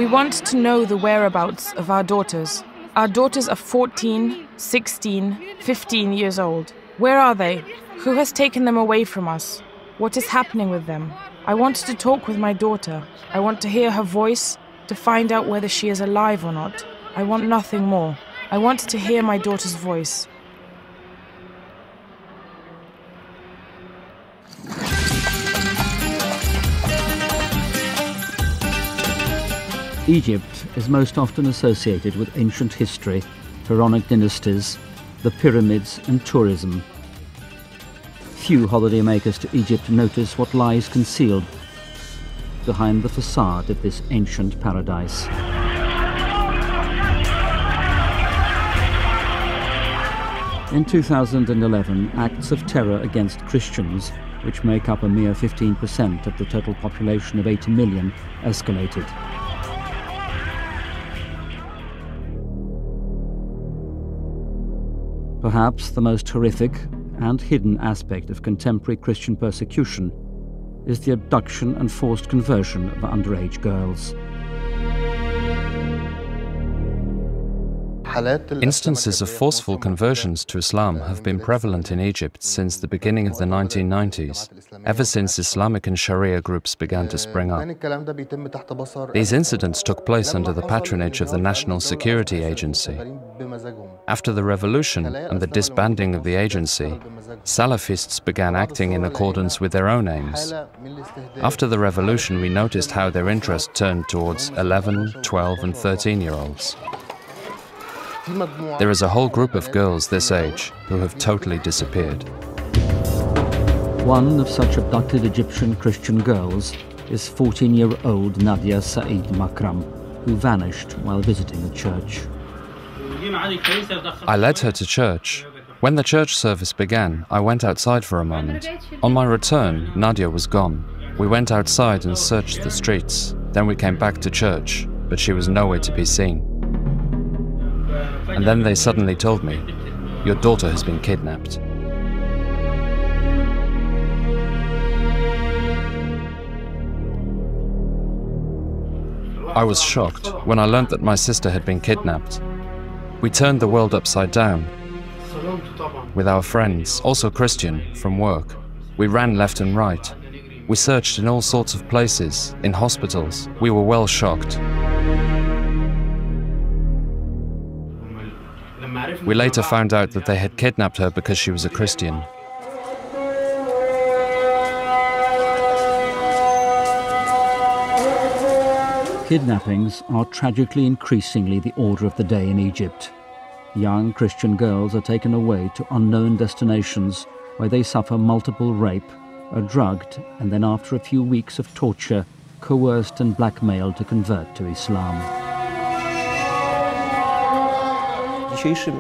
want to know the whereabouts of our daughters. Our daughters are 14, 16, 15 years old. Where are they? Who has taken them away from us? What is happening with them? I want to talk with my daughter. I want to hear her voice, to find out whether she is alive or not. I want nothing more. I want to hear my daughter's voice. Egypt is most often associated with ancient history, pharaonic dynasties, the pyramids and tourism. Few holidaymakers to Egypt notice what lies concealed behind the facade of this ancient paradise. In 2011, acts of terror against Christians, which make up a mere 15% of the total population of 80 million, escalated. Perhaps the most horrific and hidden aspect of contemporary Christian persecution is the abduction and forced conversion of underage girls. Instances of forceful conversions to Islam have been prevalent in Egypt since the beginning of the 1990s, ever since Islamic and Sharia groups began to spring up. These incidents took place under the patronage of the National Security Agency. After the revolution and the disbanding of the agency, Salafists began acting in accordance with their own aims. After the revolution, we noticed how their interest turned towards 11, 12 and 13-year-olds. There is a whole group of girls this age who have totally disappeared. One of such abducted Egyptian Christian girls is 14-year-old Nadia Said Makram, who vanished while visiting a church. I led her to church. When the church service began, I went outside for a moment. On my return, Nadia was gone. We went outside and searched the streets. Then we came back to church, but she was nowhere to be seen. And then they suddenly told me, "Your daughter has been kidnapped." I was shocked when I learned that my sister had been kidnapped. We turned the world upside down. With our friends, also Christian, from work, we ran left and right. We searched in all sorts of places, in hospitals. We were well shocked. We later found out that they had kidnapped her because she was a Christian. Kidnappings are tragically increasingly the order of the day in Egypt. Young Christian girls are taken away to unknown destinations where they suffer multiple rape, are drugged, and then after a few weeks of torture, coerced and blackmailed to convert to Islam.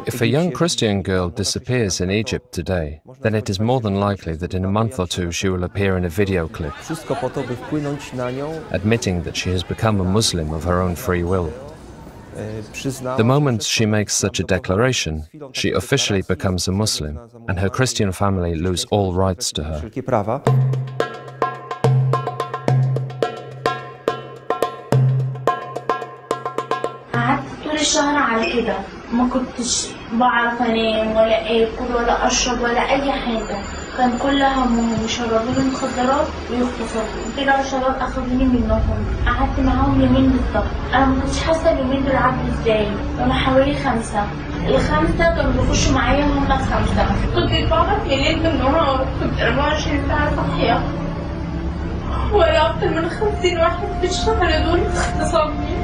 If a young Christian girl disappears in Egypt today, then it is more than likely that in a month or two she will appear in a video clip, admitting that she has become a Muslim of her own free will. The moment she makes such a declaration, she officially becomes a Muslim, and her Christian family lose all rights to her. ما كنتش بعرف انام ولا اكل ولا اشرب ولا اي حاجه كان كل همهم يشربوني مخدرات ويغتصبوا كده الشباب اخذوني منهم قعدت معاهم يومين بالظبط انا ما كنتش حاسه اليومين دول عدوا ازاي وانا حوالي 5 ال5 كانوا بيخشوا معايا هم ال5 كنت بقعد من الليل بالنهار كنت 24 ساعه صاحيه ولا اكتر من 50 واحد في الشهر دول اغتصبني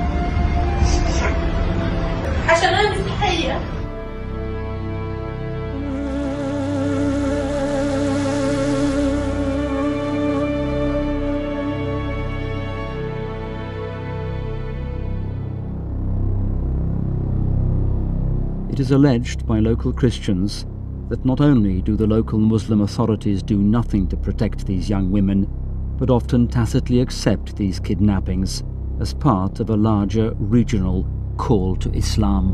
عشان انا مسيحيه. It is alleged by local Christians that not only do the local Muslim authorities do nothing to protect these young women, but often tacitly accept these kidnappings as part of a larger regional call to Islam.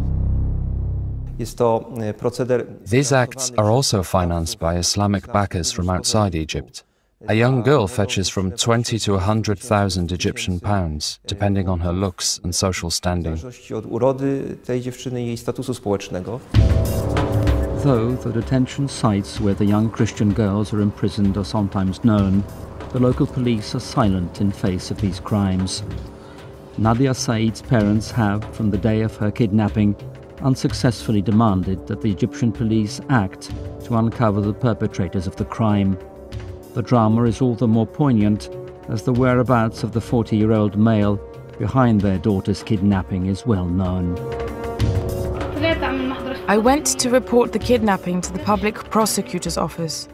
These acts are also financed by Islamic backers from outside Egypt. A young girl fetches from 20 to 100,000 Egyptian pounds, depending on her looks and social standing. Though the detention sites where the young Christian girls are imprisoned are sometimes known, the local police are silent in face of these crimes. Nadia Said's parents have, from the day of her kidnapping, unsuccessfully demanded that the Egyptian police act to uncover the perpetrators of the crime. The drama is all the more poignant as the whereabouts of the 40-year-old male behind their daughter's kidnapping is well known. I went to report the kidnapping to the public prosecutor's office.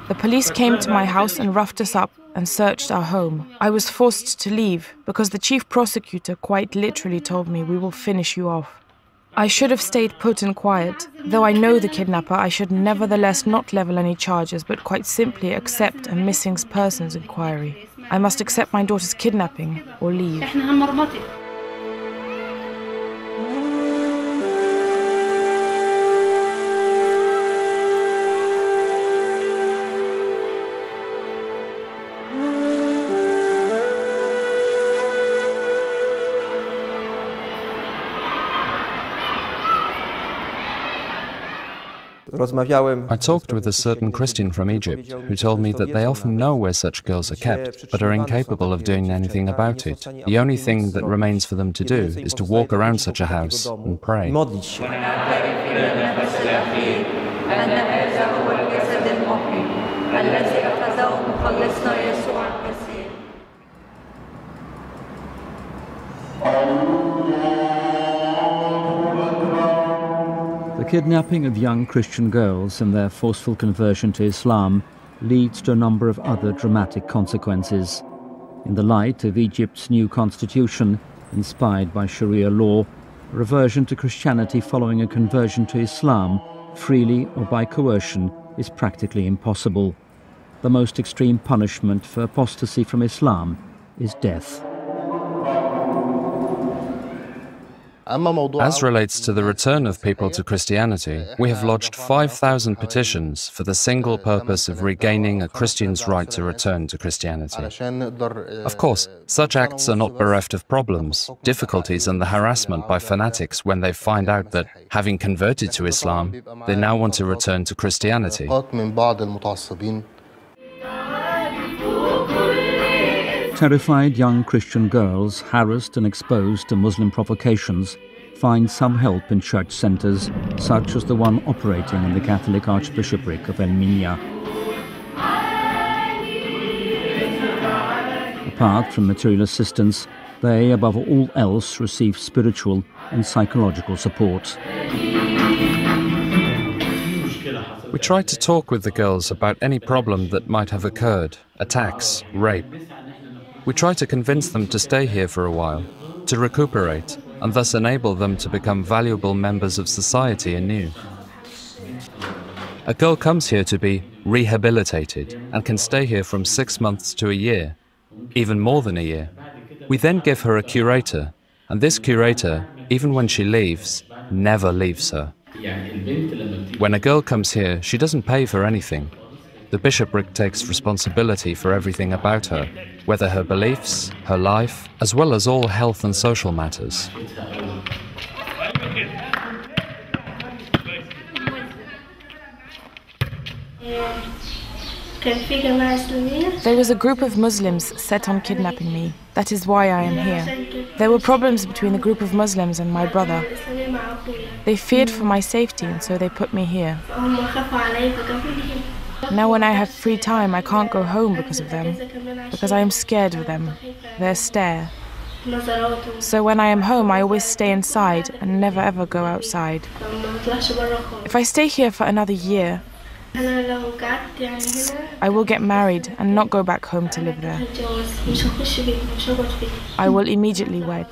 The police came to my house and roughed us up and searched our home. I was forced to leave because the chief prosecutor quite literally told me, "We will finish you off." I should have stayed put and quiet. Though I know the kidnapper, I should nevertheless not level any charges, but quite simply accept a missing persons inquiry. I must accept my daughter's kidnapping or leave. I talked with a certain Christian from Egypt who told me that they often know where such girls are kept, but are incapable of doing anything about it. The only thing that remains for them to do is to walk around such a house and pray. The kidnapping of young Christian girls and their forceful conversion to Islam leads to a number of other dramatic consequences. In the light of Egypt's new constitution, inspired by Sharia law, reversion to Christianity following a conversion to Islam, freely or by coercion, is practically impossible. The most extreme punishment for apostasy from Islam is death. As relates to the return of people to Christianity, we have lodged 5,000 petitions for the single purpose of regaining a Christian's right to return to Christianity. Of course, such acts are not bereft of problems, difficulties and the harassment by fanatics when they find out that, having converted to Islam, they now want to return to Christianity. Terrified young Christian girls, harassed and exposed to Muslim provocations, find some help in church centres, such as the one operating in the Catholic Archbishopric of Minya. Apart from material assistance, they, above all else, receive spiritual and psychological support. We try to talk with the girls about any problem that might have occurred, attacks, rape. We try to convince them to stay here for a while, to recuperate, and thus enable them to become valuable members of society anew. A girl comes here to be rehabilitated and can stay here from 6 months to a year, even more than a year. We then give her a curator, and this curator, even when she leaves, never leaves her. When a girl comes here, she doesn't pay for anything. The bishopric takes responsibility for everything about her, whether her beliefs, her life, as well as all health and social matters. There was a group of Muslims set on kidnapping me. That is why I am here. There were problems between the group of Muslims and my brother. They feared for my safety, and so they put me here. Now when I have free time, I can't go home because of them, because I am scared of them, their stare. So when I am home, I always stay inside and never ever go outside. If I stay here for another year, I will get married and not go back home to live there. I will immediately wed.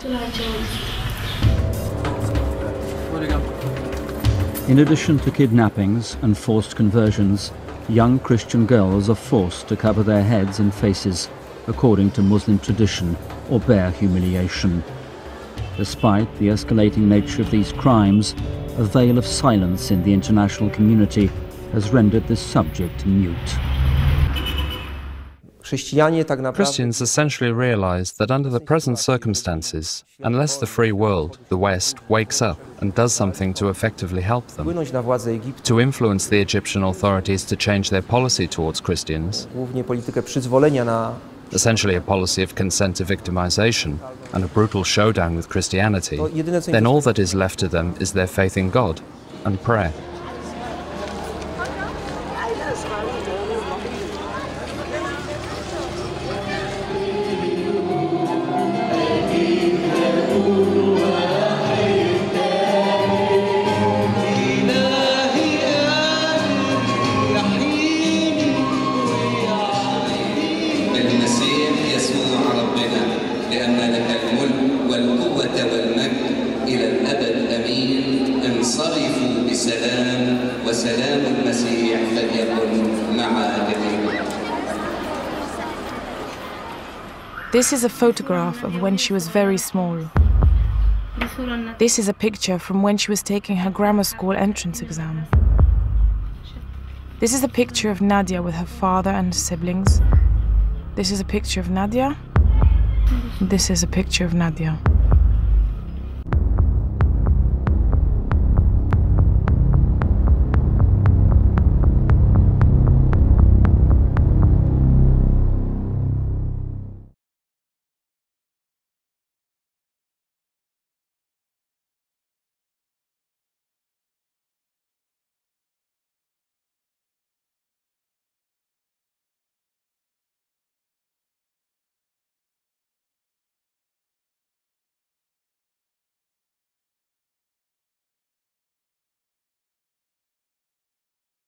In addition to kidnappings and forced conversions, young Christian girls are forced to cover their heads and faces according to Muslim tradition or bear humiliation. Despite the escalating nature of these crimes, a veil of silence in the international community has rendered this subject mute. Christians essentially realized that under the present circumstances, unless the free world, the West, wakes up and does something to effectively help them, to influence the Egyptian authorities to change their policy towards Christians, essentially a policy of consent to victimization and a brutal showdown with Christianity, then all that is left to them is their faith in God and prayer. This is a photograph of when she was very small. This is a picture from when she was taking her grammar school entrance exam. This is a picture of Nadia with her father and siblings. This is a picture of Nadia. This is a picture of Nadia.